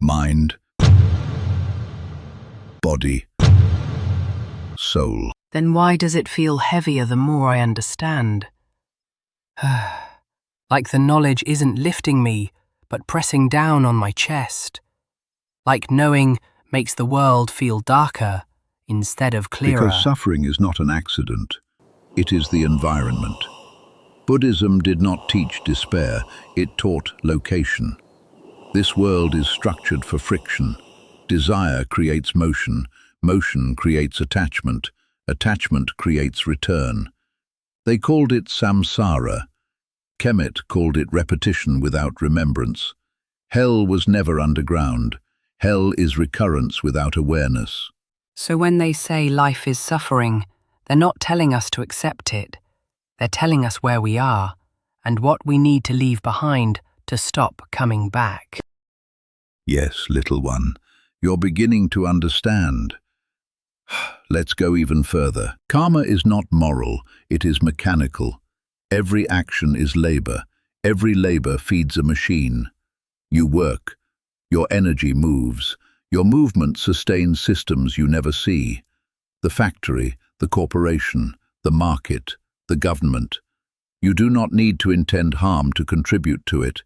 mind, body, soul. Then why does it feel heavier the more I understand? Like the knowledge isn't lifting me, but pressing down on my chest. Like knowing makes the world feel darker instead of clearer. Because suffering is not an accident, it is the environment. Buddhism did not teach despair, it taught location. This world is structured for friction. Desire creates motion, motion creates attachment, attachment creates return. They called it samsara. Kemet called it repetition without remembrance. Hell was never underground. Hell is recurrence without awareness. So when they say life is suffering, they're not telling us to accept it. They're telling us where we are and what we need to leave behind to stop coming back. Yes, little one, you're beginning to understand. Let's go even further. Karma is not moral, it is mechanical. Every action is labor. Every labor feeds a machine. You work. Your energy moves. Your movement sustains systems you never see. The factory, the corporation, the market, the government. You do not need to intend harm to contribute to it.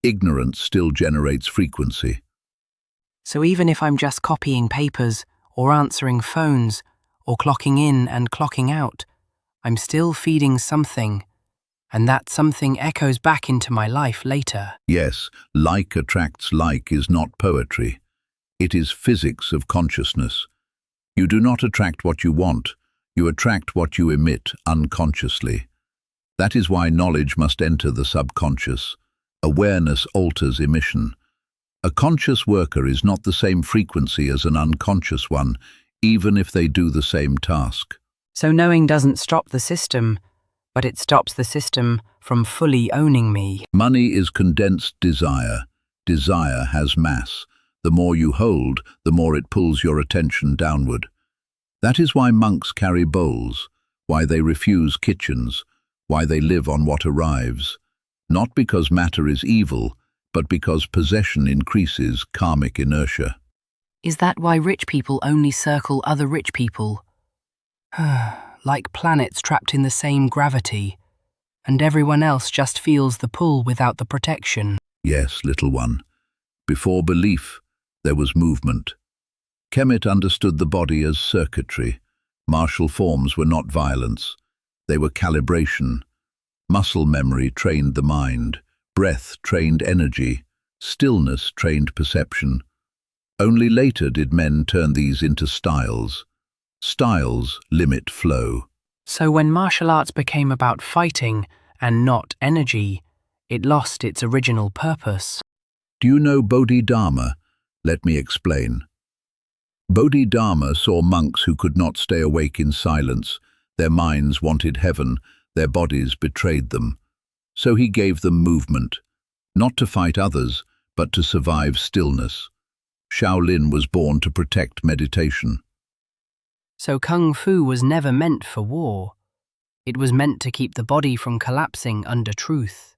Ignorance still generates frequency. So even if I'm just copying papers or answering phones or clocking in and clocking out, I'm still feeding something, and that something echoes back into my life later. Yes, like attracts like is not poetry. It is physics of consciousness. You do not attract what you want, you attract what you emit unconsciously. That is why knowledge must enter the subconscious. Awareness alters emission. A conscious worker is not the same frequency as an unconscious one, even if they do the same task. So knowing doesn't stop the system, but it stops the system from fully owning me. Money is condensed desire. Desire has mass. The more you hold, the more it pulls your attention downward. That is why monks carry bowls, why they refuse kitchens, why they live on what arrives. Not because matter is evil, but because possession increases karmic inertia. Is that why rich people only circle other rich people? Like planets trapped in the same gravity, and everyone else just feels the pull without the protection. Yes, little one. Before belief, there was movement. Kemet understood the body as circuitry. Martial forms were not violence. They were calibration. Muscle memory trained the mind. Breath trained energy. Stillness trained perception. Only later did men turn these into styles. Styles limit flow. So when martial arts became about fighting and not energy, it lost its original purpose. Do you know Bodhidharma? Let me explain. Bodhidharma saw monks who could not stay awake in silence. Their minds wanted heaven, their bodies betrayed them. So he gave them movement, not to fight others, but to survive stillness. Shaolin was born to protect meditation. So Kung Fu was never meant for war. It was meant to keep the body from collapsing under truth.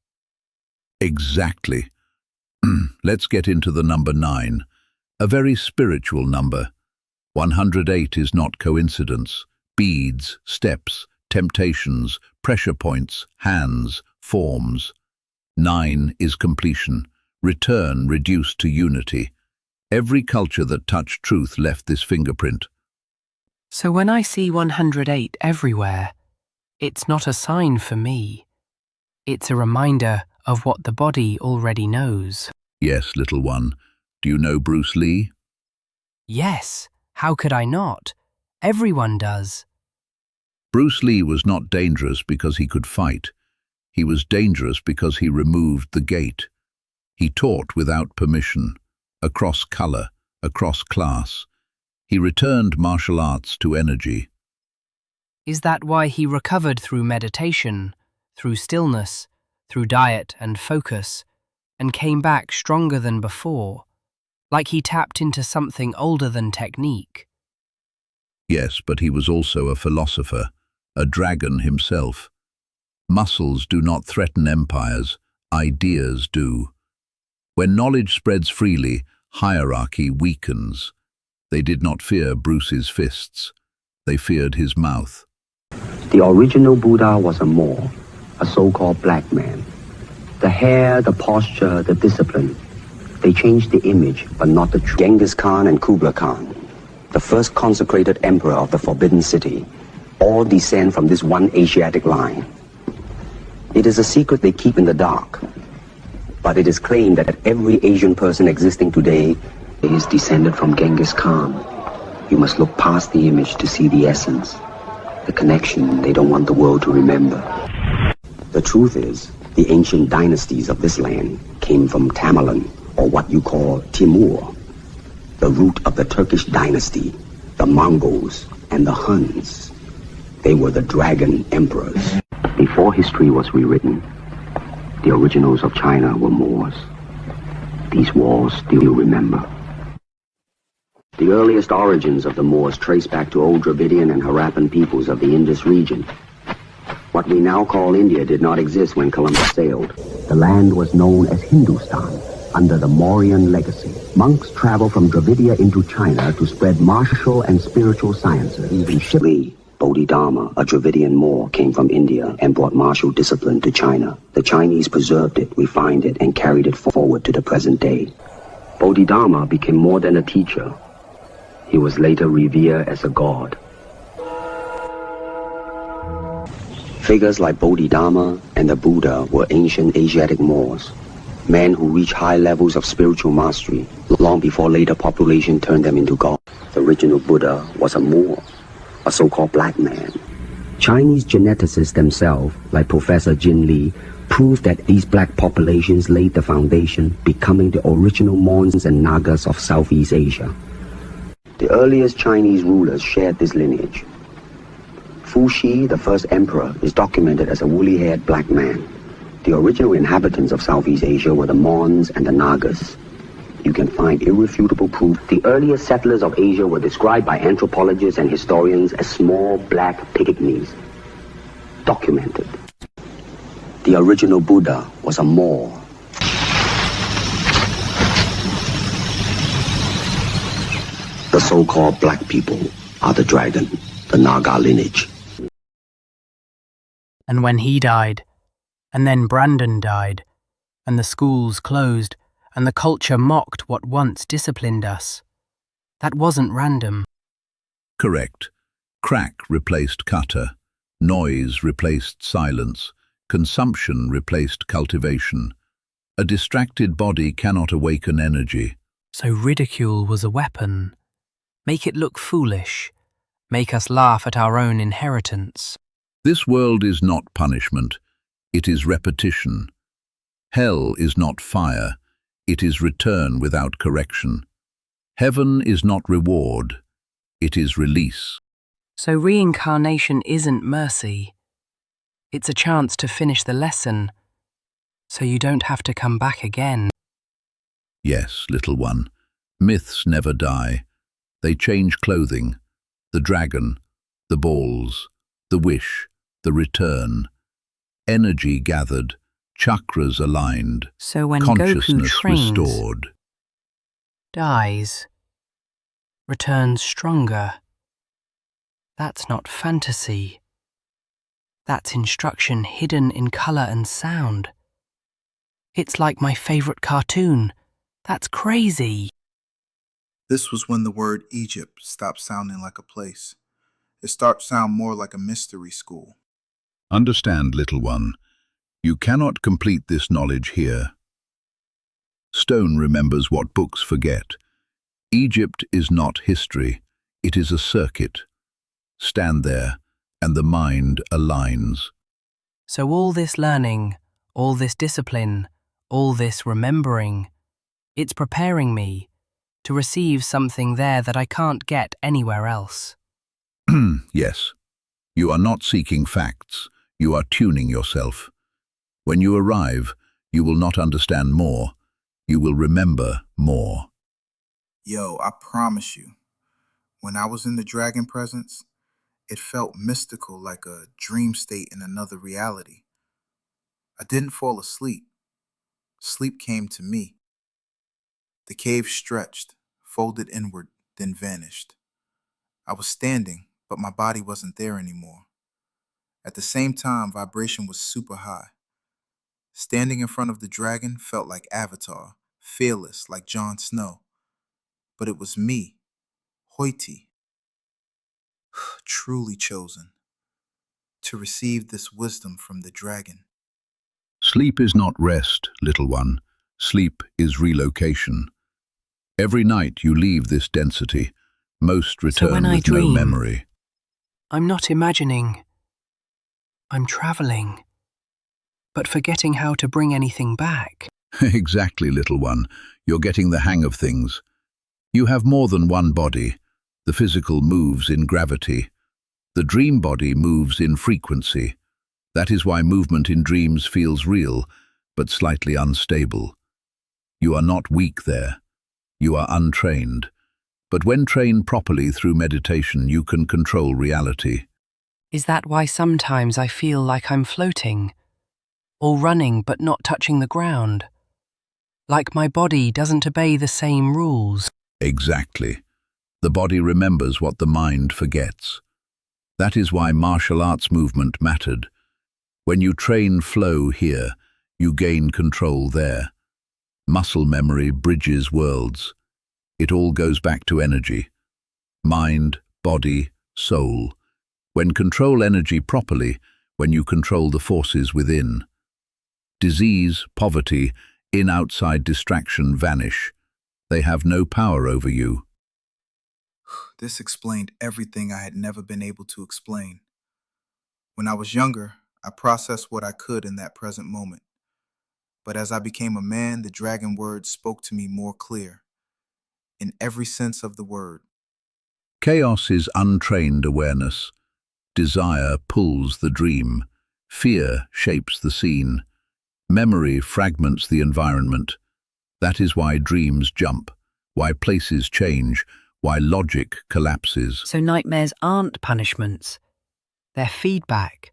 Exactly. Let's get into the number 9, a very spiritual number. 108 is not coincidence. Beads, steps, temptations, pressure points, hands, forms. 9 is completion, return reduced to unity. Every culture that touched truth left this fingerprint. So when I see 108 everywhere, it's not a sign for me. It's a reminder of what the body already knows. Yes, little one. Do you know Bruce Lee? Yes, how could I not? Everyone does. Bruce Lee was not dangerous because he could fight. He was dangerous because he removed the gate. He taught without permission, across color, across class. He returned martial arts to energy. Is that why he recovered through meditation, through stillness, through diet and focus, and came back stronger than before, like he tapped into something older than technique? Yes, but he was also a philosopher, a dragon himself. Muscles do not threaten empires, ideas do. When knowledge spreads freely, hierarchy weakens. They did not fear Bruce's fists. They feared his mouth. The original Buddha was a Moor, a so-called black man. The hair, the posture, the discipline. They changed the image, but not the truth. Genghis Khan and Kublai Khan, the first consecrated emperor of the Forbidden City, all descend from this one Asiatic line. It is a secret they keep in the dark, but it is claimed that every Asian person existing today is descended from Genghis Khan. You must look past the image to see the essence, the connection they don't want the world to remember. The truth is, the ancient dynasties of this land came from Tamerlan, or what you call Timur, the root of the Turkish dynasty, the Mongols, and the Huns. They were the dragon emperors. Before history was rewritten, the originals of China were Moors. These walls still remember. The earliest origins of the Moors trace back to old Dravidian and Harappan peoples of the Indus region. What we now call India did not exist when Columbus sailed. The land was known as Hindustan under the Mauryan legacy. Monks traveled from Dravidia into China to spread martial and spiritual sciences. Even Shaolin, Bodhidharma, a Dravidian Moor, came from India and brought martial discipline to China. The Chinese preserved it, refined it, and carried it forward to the present day. Bodhidharma became more than a teacher. He was later revered as a god. Figures like Bodhidharma and the Buddha were ancient Asiatic Moors, men who reached high levels of spiritual mastery long before later population turned them into gods. The original Buddha was a Moor, a so-called black man. Chinese geneticists themselves, like Professor Jin Li, proved that these black populations laid the foundation, becoming the original Mons and Nagas of Southeast Asia. The earliest Chinese rulers shared this lineage. Fuxi, the first emperor, is documented as a woolly-haired black man. The original inhabitants of Southeast Asia were the Mons and the Nagas. You can find irrefutable proof. The earliest settlers of Asia were described by anthropologists and historians as small black pygmies. Documented. The original Buddha was a Moor. The so-called black people are the dragon, the Naga lineage. And when he died, and then Brandon died, and the schools closed, and the culture mocked what once disciplined us, that wasn't random. Correct. Crack replaced cutter. Noise replaced silence. Consumption replaced cultivation. A distracted body cannot awaken energy. So ridicule was a weapon. Make it look foolish. Make us laugh at our own inheritance. This world is not punishment. It is repetition. Hell is not fire. It is return without correction. Heaven is not reward. It is release. So reincarnation isn't mercy. It's a chance to finish the lesson, so you don't have to come back again. Yes, little one. Myths never die. They change clothing. The dragon, the balls, the wish, the return. Energy gathered, chakras aligned, So when consciousness Goku trains, restored. dies, returns stronger, that's not fantasy. That's instruction hidden in color and sound. It's like my favorite cartoon. That's crazy. This was when the word Egypt stopped sounding like a place. It started to sound more like a mystery school. Understand, little one, you cannot complete this knowledge here. Stone remembers what books forget. Egypt is not history, it is a circuit. Stand there, and the mind aligns. So all this learning, all this discipline, all this remembering, it's preparing me to receive something there that I can't get anywhere else. Yes, you are not seeking facts, you are tuning yourself. When you arrive, you will not understand more, you will remember more. Yo, I promise you, when I was in the dragon presence, it felt mystical, like a dream state in another reality. I didn't fall asleep. Sleep came to me. The cave stretched, folded inward, then vanished. I was standing, but my body wasn't there anymore. At the same time, vibration was super high. Standing in front of the dragon felt like Avatar, fearless like Jon Snow. But it was me, Heuti, truly chosen to receive this wisdom from the dragon. Sleep is not rest, little one. Sleep is relocation. Every night you leave this density. Most return when I with no dream, memory. I'm not imagining. I'm traveling, but forgetting how to bring anything back. Exactly, little one. You're getting the hang of things. You have more than one body. The physical moves in gravity. The dream body moves in frequency. That is why movement in dreams feels real, but slightly unstable. You are not weak there. You are untrained. But when trained properly through meditation, you can control reality. Is that why sometimes I feel like I'm floating, or running but not touching the ground? Like my body doesn't obey the same rules. Exactly. The body remembers what the mind forgets. That is why martial arts movement mattered. When you train flow here, you gain control there. Muscle memory bridges worlds. It all goes back to energy. Mind, body, soul. When control energy properly, when you control the forces within. Disease, poverty, in-outside distraction vanish. They have no power over you. This explained everything I had never been able to explain. When I was younger, I processed what I could in that present moment. But as I became a man, the dragon word spoke to me more clear, in every sense of the word. Chaos is untrained awareness. Desire pulls the dream. Fear shapes the scene. Memory fragments the environment. That is why dreams jump, why places change, why logic collapses. So nightmares aren't punishments. They're feedback.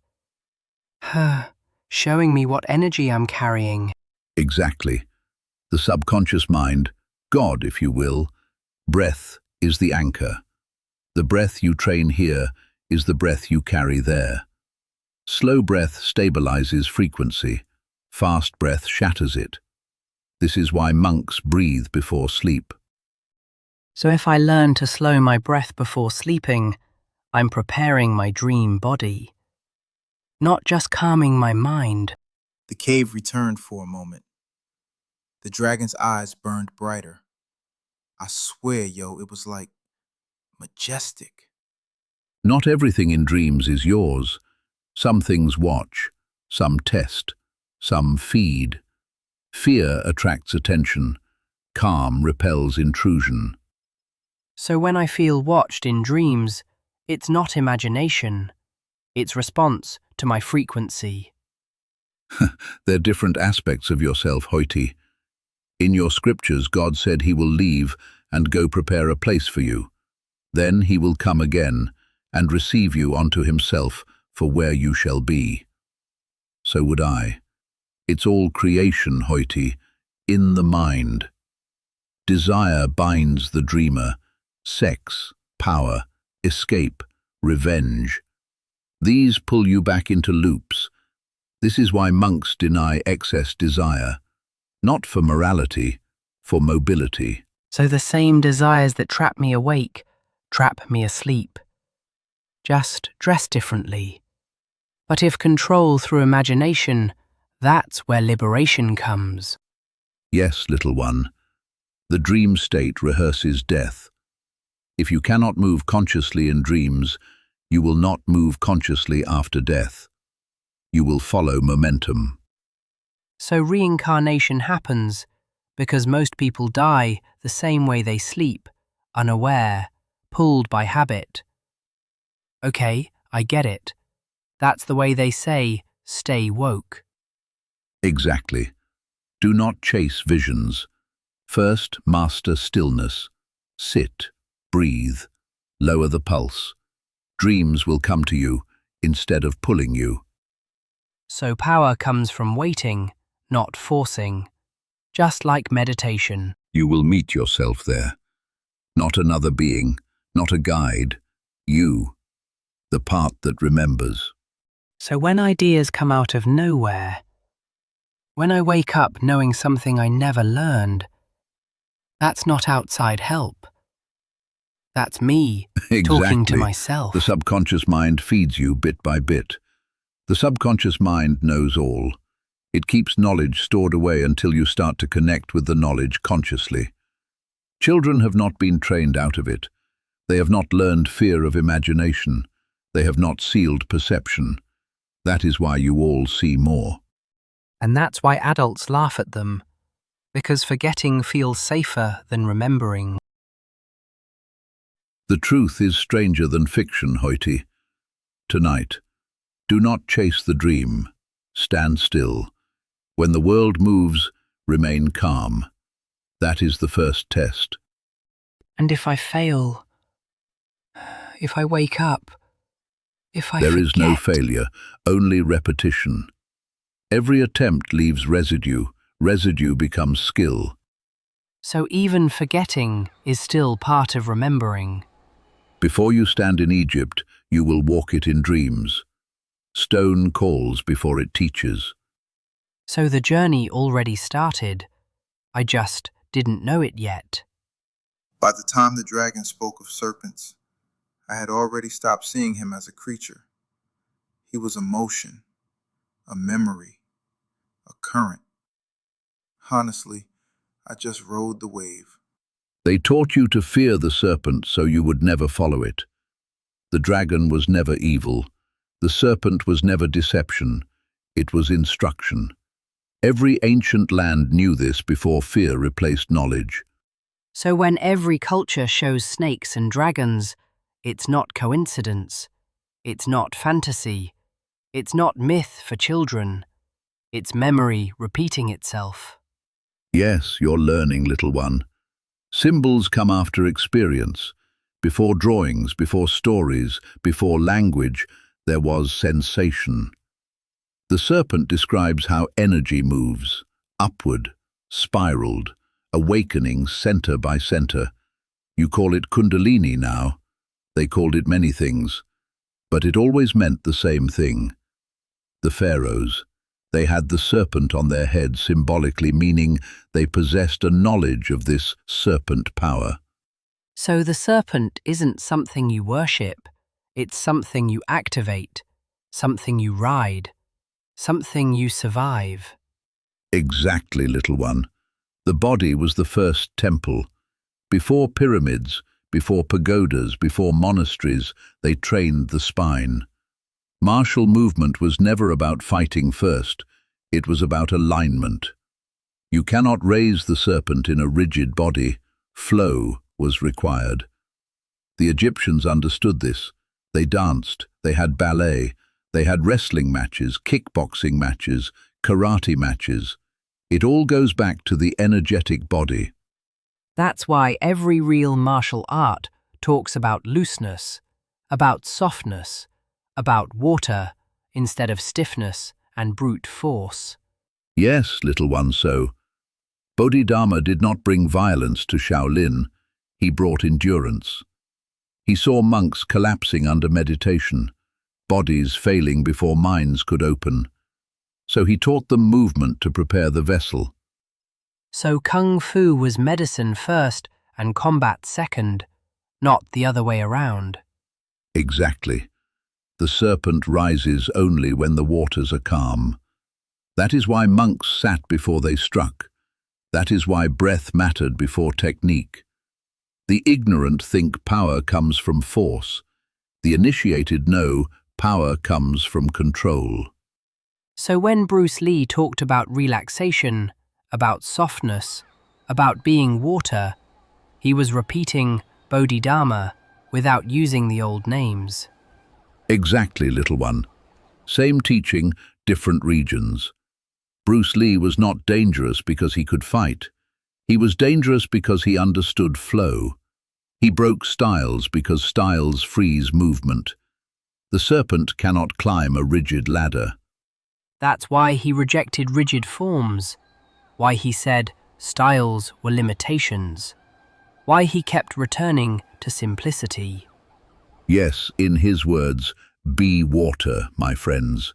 Showing me what energy I'm carrying. Exactly. The subconscious mind, God if you will, breath is the anchor. The breath you train here is the breath you carry there. Slow breath stabilizes frequency. Fast breath shatters it. This is why monks breathe before sleep. So if I learn to slow my breath before sleeping, I'm preparing my dream body. Not just calming my mind. The cave returned for a moment. The dragon's eyes burned brighter. I swear, it was like majestic. Not everything in dreams is yours. Some things watch, some test, some feed. Fear attracts attention. Calm repels intrusion. So when I feel watched in dreams, it's not imagination. It's response to my frequency. They're different aspects of yourself, Heuti. In your scriptures, God said he will leave and go prepare a place for you. Then he will come again and receive you onto himself for where you shall be. So would I. It's all creation, Heuti, in the mind. Desire binds the dreamer. Sex, power, escape, revenge. These pull you back into loops. This is why monks deny excess desire. Not for morality, for mobility. So the same desires that trap me awake, trap me asleep. Just dress differently. But if control through imagination, that's where liberation comes. Yes, little one. The dream state rehearses death. If you cannot move consciously in dreams, you will not move consciously after death. You will follow momentum. So reincarnation happens because most people die the same way they sleep, unaware, pulled by habit. Okay, I get it. That's the way they say, stay woke. Exactly. Do not chase visions. First, master stillness. Sit, breathe, lower the pulse. Dreams will come to you instead of pulling you. So power comes from waiting, not forcing. Just like meditation. You will meet yourself there. Not another being, not a guide. You, the part that remembers. So when ideas come out of nowhere, when I wake up knowing something I never learned, that's not outside help. That's me talking to myself. The subconscious mind feeds you bit by bit. The subconscious mind knows all. It keeps knowledge stored away until you start to connect with the knowledge consciously. Children have not been trained out of it. They have not learned fear of imagination. They have not sealed perception. That is why you all see more. And that's why adults laugh at them, because forgetting feels safer than remembering. The truth is stranger than fiction, Heuti. Tonight, do not chase the dream. Stand still. When the world moves, remain calm. That is the first test. And if I fail, if I wake up, if I There is no forget, failure, only repetition. Every attempt leaves residue. Residue becomes skill. So even forgetting is still part of remembering. Before you stand in Egypt, you will walk it in dreams. Stone calls before it teaches. So the journey already started. I just didn't know it yet. By the time the dragon spoke of serpents, I had already stopped seeing him as a creature. He was a motion, a memory, a current. Honestly, I just rode the wave. They taught you to fear the serpent so you would never follow it. The dragon was never evil. The serpent was never deception. It was instruction. Every ancient land knew this before fear replaced knowledge. So when every culture shows snakes and dragons, it's not coincidence. It's not fantasy. It's not myth for children. It's memory repeating itself. Yes, you're learning, little one. Symbols come after experience. Before drawings, before stories, before language, there was sensation. The serpent describes how energy moves, upward, spiraled, awakening center by center. You call it Kundalini now. They called it many things, but it always meant the same thing. The pharaohs, they had the serpent on their head, symbolically meaning they possessed a knowledge of this serpent power. So the serpent isn't something you worship. It's something you activate, something you ride, something you survive. Exactly, little one. The body was the first temple. Before pyramids, before pagodas, before monasteries, they trained the spine. Martial movement was never about fighting first. It was about alignment. You cannot raise the serpent in a rigid body. Flow was required. The Egyptians understood this. They danced, they had ballet, they had wrestling matches, kickboxing matches, karate matches. It all goes back to the energetic body. That's why every real martial art talks about looseness, about softness, about water instead of stiffness and brute force. Yes, little one, so. Bodhidharma did not bring violence to Shaolin. He brought endurance. He saw monks collapsing under meditation, bodies failing before minds could open. So he taught them movement to prepare the vessel. So Kung Fu was medicine first and combat second, not the other way around. Exactly. The serpent rises only when the waters are calm. That is why monks sat before they struck. That is why breath mattered before technique. The ignorant think power comes from force. The initiated know power comes from control. So when Bruce Lee talked about relaxation, about softness, about being water, he was repeating Bodhidharma without using the old names. Exactly, little one. Same teaching, different regions. Bruce Lee was not dangerous because he could fight. He was dangerous because he understood flow. He broke styles because styles freeze movement. The serpent cannot climb a rigid ladder. That's why he rejected rigid forms, why he said styles were limitations, why he kept returning to simplicity. Yes, in his words, be water, my friends.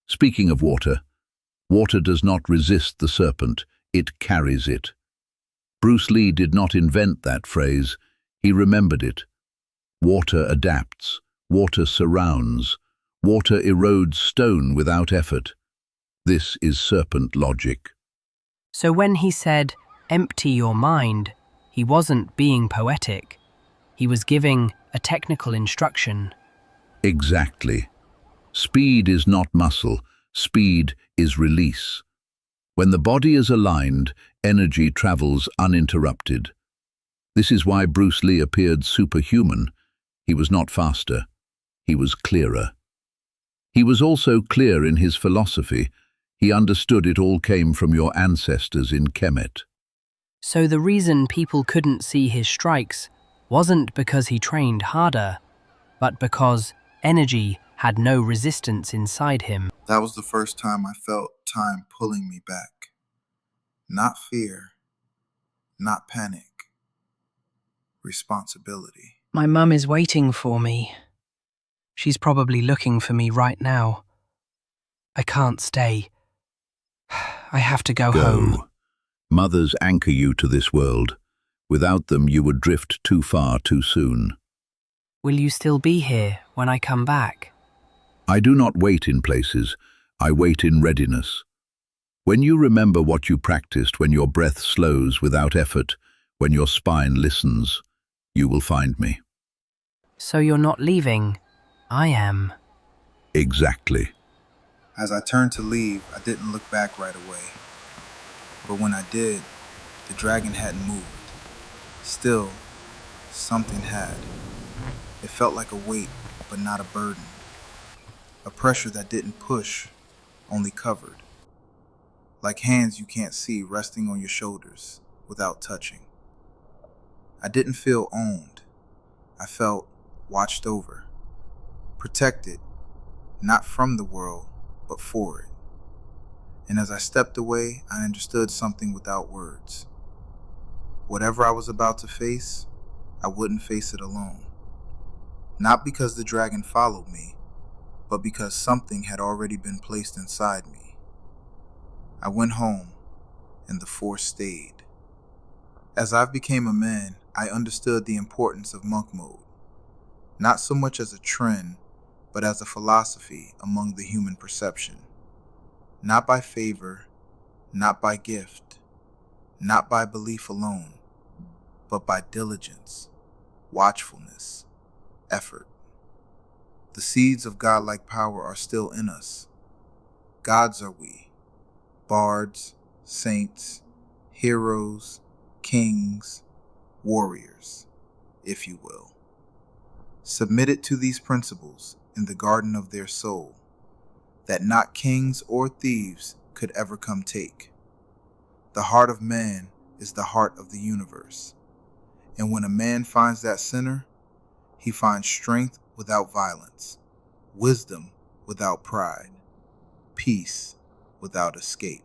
Speaking of water, water does not resist the serpent, it carries it. Bruce Lee did not invent that phrase, he remembered it. Water adapts, water surrounds, water erodes stone without effort. This is serpent logic. So when he said, empty your mind, he wasn't being poetic. He was giving a technical instruction. Exactly. Speed is not muscle, speed is release. When the body is aligned, energy travels uninterrupted. This is why Bruce Lee appeared superhuman. He was not faster, he was clearer. He was also clear in his philosophy. He understood it all came from your ancestors in Kemet. So the reason people couldn't see his strikes wasn't because he trained harder, but because energy had no resistance inside him. That was the first time I felt time pulling me back. Not fear, not panic, responsibility. My mum is waiting for me. She's probably looking for me right now. I can't stay. I have to go home. Mothers anchor you to this world. Without them, you would drift too far too soon. Will you still be here when I come back? I do not wait in places, I wait in readiness. When you remember what you practiced, when your breath slows without effort, when your spine listens, you will find me. So you're not leaving? I am. Exactly. As I turned to leave, I didn't look back right away. But when I did, the dragon hadn't moved. Still, something had. It felt like a weight, but not a burden. A pressure that didn't push, only covered. Like hands you can't see resting on your shoulders without touching. I didn't feel owned. I felt watched over, protected, not from the world, but for it. And as I stepped away, I understood something without words. Whatever I was about to face, I wouldn't face it alone. Not because the dragon followed me, but because something had already been placed inside me. I went home, and the force stayed. As I became a man, I understood the importance of monk mode, not so much as a trend, but as a philosophy among the human perception. Not by favor, not by gift, not by belief alone, but by diligence, watchfulness, effort. The seeds of godlike power are still in us. Gods are we, bards, saints, heroes, kings, warriors, if you will. Submitted to these principles in the garden of their soul, that not kings or thieves could ever come take. The heart of man is the heart of the universe. And when a man finds that center, he finds strength without violence, wisdom without pride, peace without escape.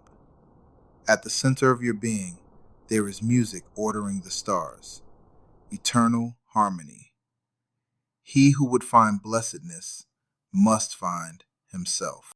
At the center of your being, there is music ordering the stars, eternal harmony. He who would find blessedness must find himself.